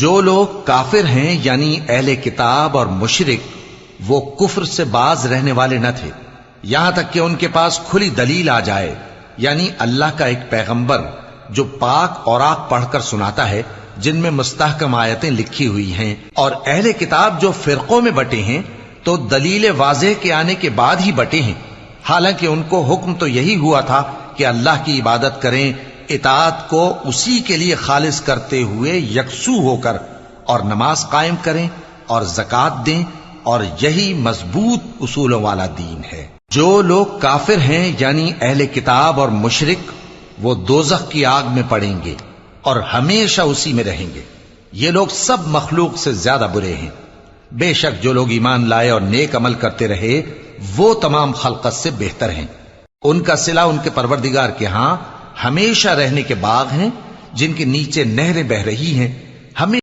جو لوگ کافر ہیں یعنی اہل کتاب اور مشرک وہ کفر سے باز رہنے والے نہ تھے یہاں تک کہ ان کے پاس کھلی دلیل آ جائے، یعنی اللہ کا ایک پیغمبر جو پاک اوراق پڑھ کر سناتا ہے جن میں مستحکم آیتیں لکھی ہوئی ہیں، اور اہل کتاب جو فرقوں میں بٹے ہیں تو دلیل واضح کے آنے کے بعد ہی بٹے ہیں، حالانکہ ان کو حکم تو یہی ہوا تھا کہ اللہ کی عبادت کریں، اطاعت کو اسی کے لیے خالص کرتے ہوئے یکسو ہو کر، اور نماز قائم کریں اور زکوٰۃ دیں، اور یہی مضبوط اصولوں والا دین ہے۔ جو لوگ کافر ہیں یعنی اہل کتاب اور مشرک وہ دوزخ کی آگ میں پڑیں گے اور ہمیشہ اسی میں رہیں گے، یہ لوگ سب مخلوق سے زیادہ برے ہیں۔ بے شک جو لوگ ایمان لائے اور نیک عمل کرتے رہے وہ تمام خلقت سے بہتر ہیں، ان کا صلہ ان کے پروردگار کے ہاں ہمیشہ رہنے کے باغ ہیں جن کے نیچے نہریں بہ رہی ہیں، ہمیں